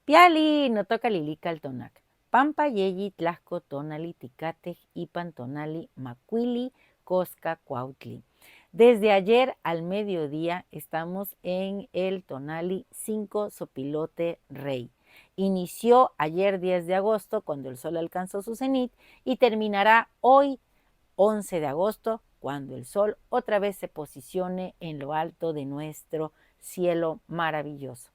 Piali, no toca lilica al tonac. Pampa yeyi tlasco tonali ticatej ipan tonali macuili cosca cuautli. Desde ayer al mediodía estamos en el tonali 5 sopilote rey. Inició ayer 10 de agosto cuando el sol alcanzó su cenit y terminará hoy 11 de agosto cuando el sol otra vez se posicione en lo alto de nuestro cielo maravilloso.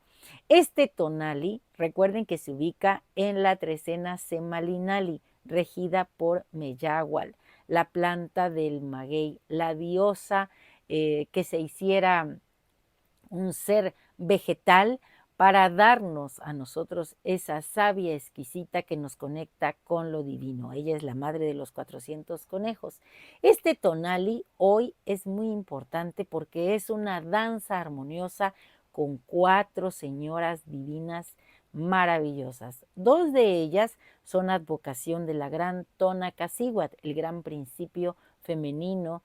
Este tonali, recuerden que se ubica en la trecena semalinali, regida por Meyahual, la planta del maguey, la diosa que se hiciera un ser vegetal para darnos a nosotros esa savia exquisita que nos conecta con lo divino. Ella es la madre de los 400 conejos. Este tonali hoy es muy importante porque es una danza armoniosa con 4 señoras divinas maravillosas. 2 de ellas son advocación de la gran Tonacacíhuatl, el gran principio femenino,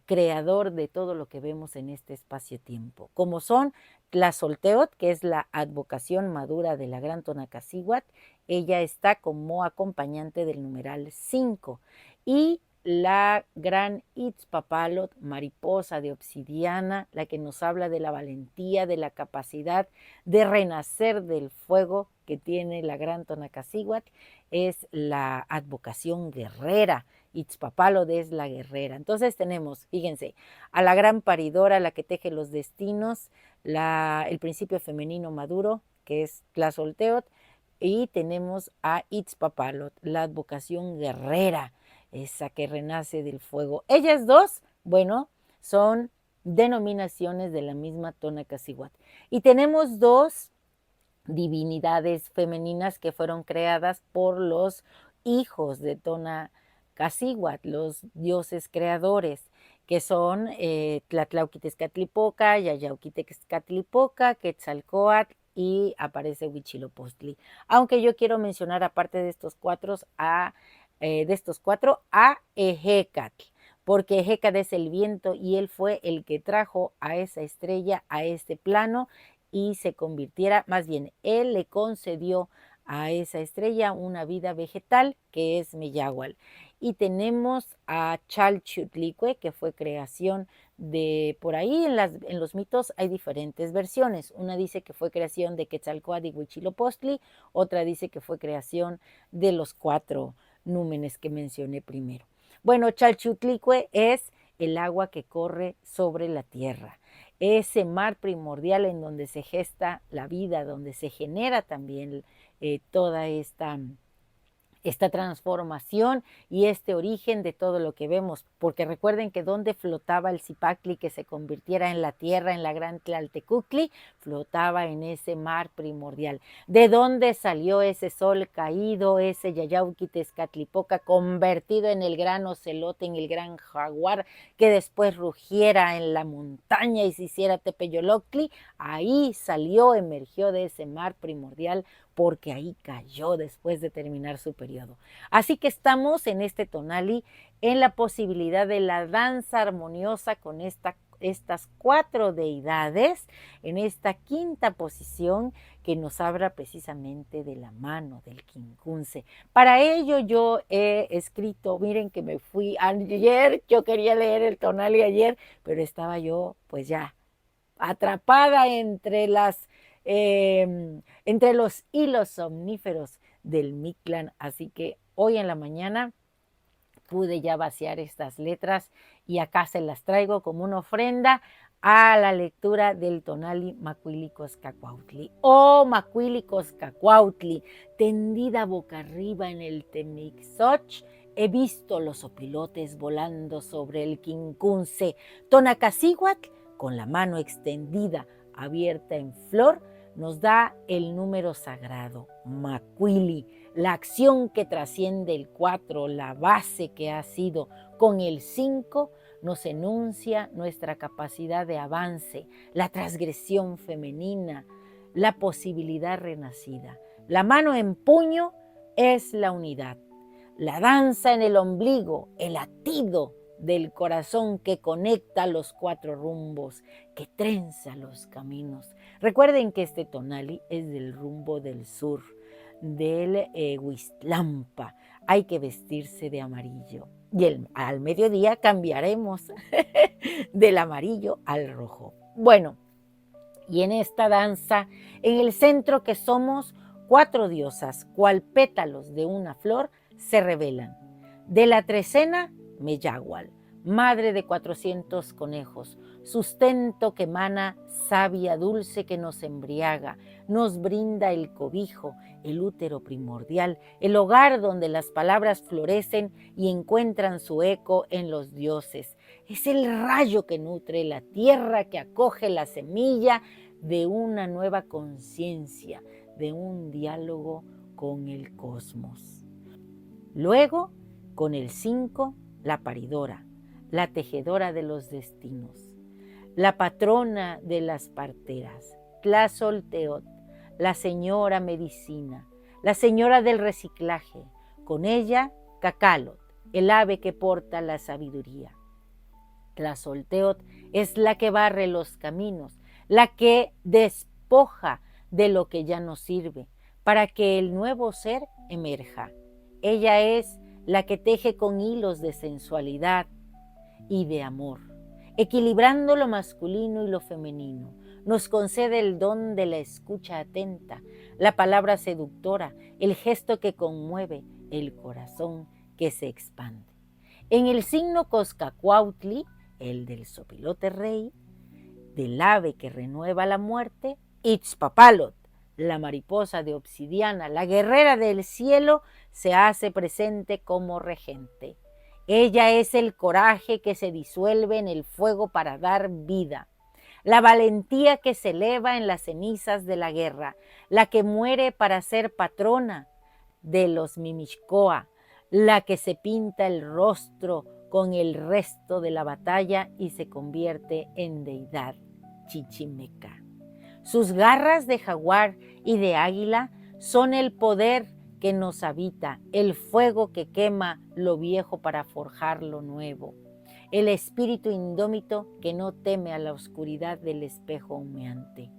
creador de todo lo que vemos en este espacio-tiempo, como son Tlazolteotl, que es la advocación madura de la gran Tonacacíhuatl. Ella está como acompañante del numeral 5, y la gran Itzpapalot, mariposa de obsidiana, la que nos habla de la valentía, de la capacidad de renacer del fuego que tiene la gran Tonacacíhuatl, es la advocación guerrera. Itzpapalot es la guerrera. Entonces tenemos, fíjense, a la gran paridora, la que teje los destinos, el principio femenino maduro, que es Tlazolteotl, y tenemos a Itzpapalot, la advocación guerrera, esa que renace del fuego. Ellas dos, bueno, son denominaciones de la misma Tonacacíhuatl. Y tenemos 2 divinidades femeninas que fueron creadas por los hijos de Tonacacíhuatl, los dioses creadores, que son Tlatlauquitezcatlipoca, Yayauquitezcatlipoca, Quetzalcóatl, y aparece Huitzilopochtli. Aunque yo quiero mencionar, aparte de estos 4, a Ejecatl, porque Ejecatl es el viento y él fue el que trajo a esa estrella a este plano y se convirtiera, más bien, él le concedió a esa estrella una vida vegetal que es Meyahual. Y tenemos a Chalchutlicue, que fue creación de, por ahí en los mitos hay diferentes versiones. Una dice que fue creación de Quetzalcóatl y Huitzilopochtli, otra dice que fue creación de los 4 númenes que mencioné primero. Bueno, Chalchutlicue es el agua que corre sobre la tierra, ese mar primordial en donde se gesta la vida, donde se genera también toda esta transformación y este origen de todo lo que vemos, porque recuerden que donde flotaba el Zipactli que se convirtiera en la tierra, en la gran Tlaltecuhtli, flotaba en ese mar primordial. ¿De dónde salió ese sol caído, ese Yayauquitezcatlipoca convertido en el gran ocelote, en el gran jaguar, que después rugiera en la montaña y se hiciera Tepeyoloctli? Ahí salió, emergió de ese mar primordial, porque ahí cayó después de terminar su periodo. Así que estamos en este tonali en la posibilidad de la danza armoniosa con estas 4 deidades, en esta quinta posición que nos habla precisamente de la mano del quincunce. Para ello yo he escrito, miren que me fui ayer, yo quería leer el tonali ayer, pero estaba yo pues ya atrapada entre los hilos somníferos del Mictlán. Así que hoy en la mañana pude ya vaciar estas letras y acá se las traigo como una ofrenda a la lectura del tonali Macuili Coscacuautli. Oh, Macuili Coscacuautli, tendida boca arriba en el Temixoch, he visto los opilotes volando sobre el quincunce. Tonacacíhuatl, con la mano extendida, abierta en flor, nos da el número sagrado, Macuili, la acción que trasciende el 4, la base que ha sido. Con el 5 nos enuncia nuestra capacidad de avance, la transgresión femenina, la posibilidad renacida. La mano en puño es la unidad, la danza en el ombligo, el latido del corazón que conecta los 4 rumbos, que trenza los caminos. Recuerden que este tonali es del rumbo del sur, del Huiztlampa. Hay que vestirse de amarillo. Y al mediodía cambiaremos del amarillo al rojo. Bueno, y en esta danza, en el centro que somos 4 diosas, cual pétalos de una flor, se revelan. De la trecena, Meyagual, madre de 400 conejos, sustento que emana, savia dulce que nos embriaga, nos brinda el cobijo, el útero primordial, el hogar donde las palabras florecen y encuentran su eco en los dioses. Es el rayo que nutre la tierra, que acoge la semilla de una nueva conciencia, de un diálogo con el cosmos. Luego, con el 5, la paridora, la tejedora de los destinos, la patrona de las parteras, Tlazolteotl, la señora medicina, la señora del reciclaje, con ella Cacalot, el ave que porta la sabiduría. Tlazolteotl es la que barre los caminos, la que despoja de lo que ya no sirve, para que el nuevo ser emerja. Ella es la que teje con hilos de sensualidad y de amor, equilibrando lo masculino y lo femenino. Nos concede el don de la escucha atenta, la palabra seductora, el gesto que conmueve, el corazón que se expande. En el signo Coscacuautli, el del sopilote rey, del ave que renueva la muerte, Itzpapalot, la mariposa de obsidiana, la guerrera del cielo, se hace presente como regente. Ella es el coraje que se disuelve en el fuego para dar vida, la valentía que se eleva en las cenizas de la guerra, la que muere para ser patrona de los Mimishkoa, la que se pinta el rostro con el resto de la batalla y se convierte en deidad chichimeca. Sus garras de jaguar y de águila son el poder que nos habita, el fuego que quema lo viejo para forjar lo nuevo, el espíritu indómito que no teme a la oscuridad del espejo humeante.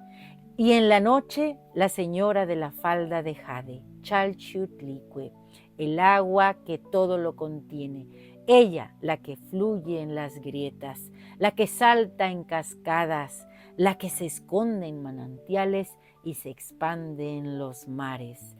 Y en la noche, la señora de la falda de jade, Chalchutlicue, el agua que todo lo contiene, ella la que fluye en las grietas, la que salta en cascadas, la que se esconde en manantiales y se expande en los mares.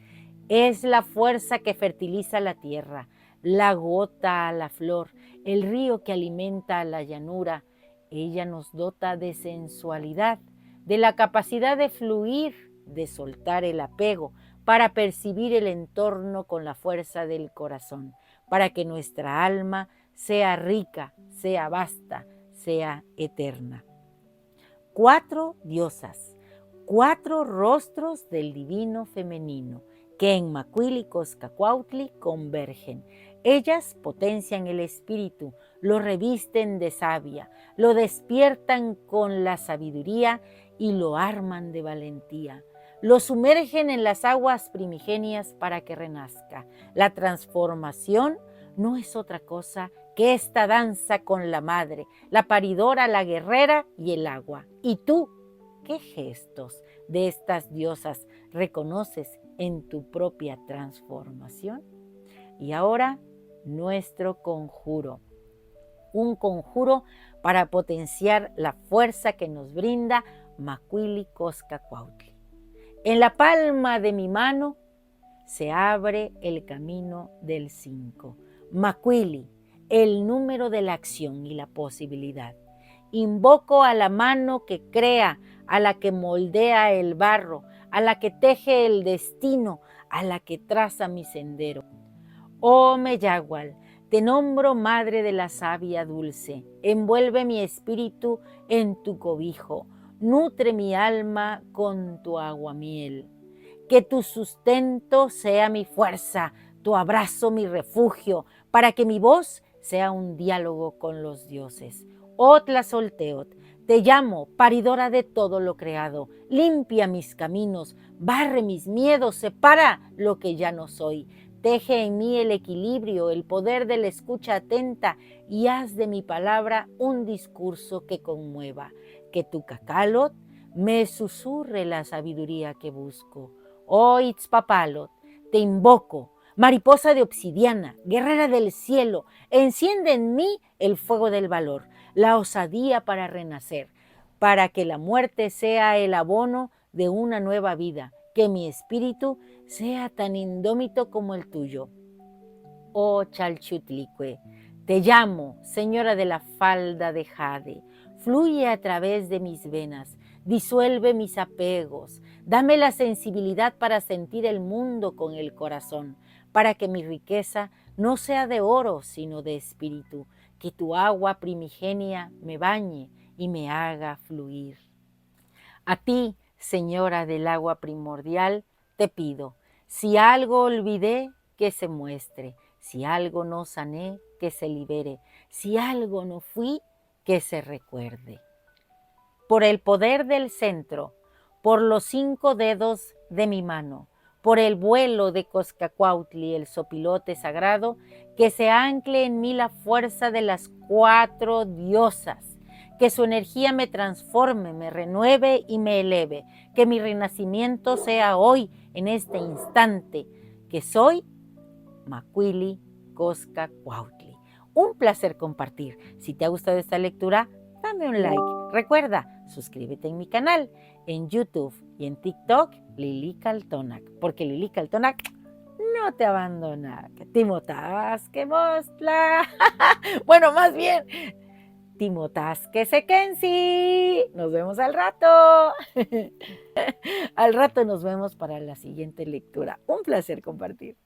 Es la fuerza que fertiliza la tierra, la gota a la flor, el río que alimenta a la llanura. Ella nos dota de sensualidad, de la capacidad de fluir, de soltar el apego, para percibir el entorno con la fuerza del corazón, para que nuestra alma sea rica, sea vasta, sea eterna. 4 diosas, 4 rostros del divino femenino, que en Macuili y Coscacuautli convergen. Ellas potencian el espíritu, lo revisten de savia, lo despiertan con la sabiduría y lo arman de valentía. Lo sumergen en las aguas primigenias para que renazca. La transformación no es otra cosa que esta danza con la madre, la paridora, la guerrera y el agua. ¿Y tú qué gestos de estas diosas reconoces en tu propia transformación? Y ahora nuestro conjuro. Un conjuro para potenciar la fuerza que nos brinda Macuili Coscacuautli. En la palma de mi mano se abre el camino del 5. Macuili, el número de la acción y la posibilidad. Invoco a la mano que crea, a la que moldea el barro, a la que teje el destino, a la que traza mi sendero. Oh Meyagual, te nombro madre de la savia dulce, envuelve mi espíritu en tu cobijo, nutre mi alma con tu aguamiel. Que tu sustento sea mi fuerza, tu abrazo mi refugio, para que mi voz sea un diálogo con los dioses. Oh Tlazolteotl, te llamo, paridora de todo lo creado, limpia mis caminos, barre mis miedos, separa lo que ya no soy. Teje en mí el equilibrio, el poder de la escucha atenta y haz de mi palabra un discurso que conmueva. Que tu Cacalot me susurre la sabiduría que busco. Oh Itzpapalot, te invoco, mariposa de obsidiana, guerrera del cielo, enciende en mí el fuego del valor, la osadía para renacer, para que la muerte sea el abono de una nueva vida, que mi espíritu sea tan indómito como el tuyo. Oh Chalchutlicue, te llamo, señora de la falda de jade, fluye a través de mis venas, disuelve mis apegos, dame la sensibilidad para sentir el mundo con el corazón, para que mi riqueza no sea de oro, sino de espíritu, que tu agua primigenia me bañe y me haga fluir. A ti, señora del agua primordial, te pido, si algo olvidé, que se muestre, si algo no sané, que se libere, si algo no fui, que se recuerde. Por el poder del centro, por los 5 dedos de mi mano, por el vuelo de Coscacuautli, el sopilote sagrado, que se ancle en mí la fuerza de las 4 diosas, que su energía me transforme, me renueve y me eleve, que mi renacimiento sea hoy, en este instante, que soy Macuili Coscacuautli. Un placer compartir. Si te ha gustado esta lectura, dame un like. Recuerda, suscríbete en mi canal, en YouTube y en TikTok, Lili Caltonac, porque Lili Caltonac no te abandona. Timotasque mostla. Bueno, más bien, Timotasque sequensi. Nos vemos al rato. Al rato nos vemos para la siguiente lectura. Un placer compartir.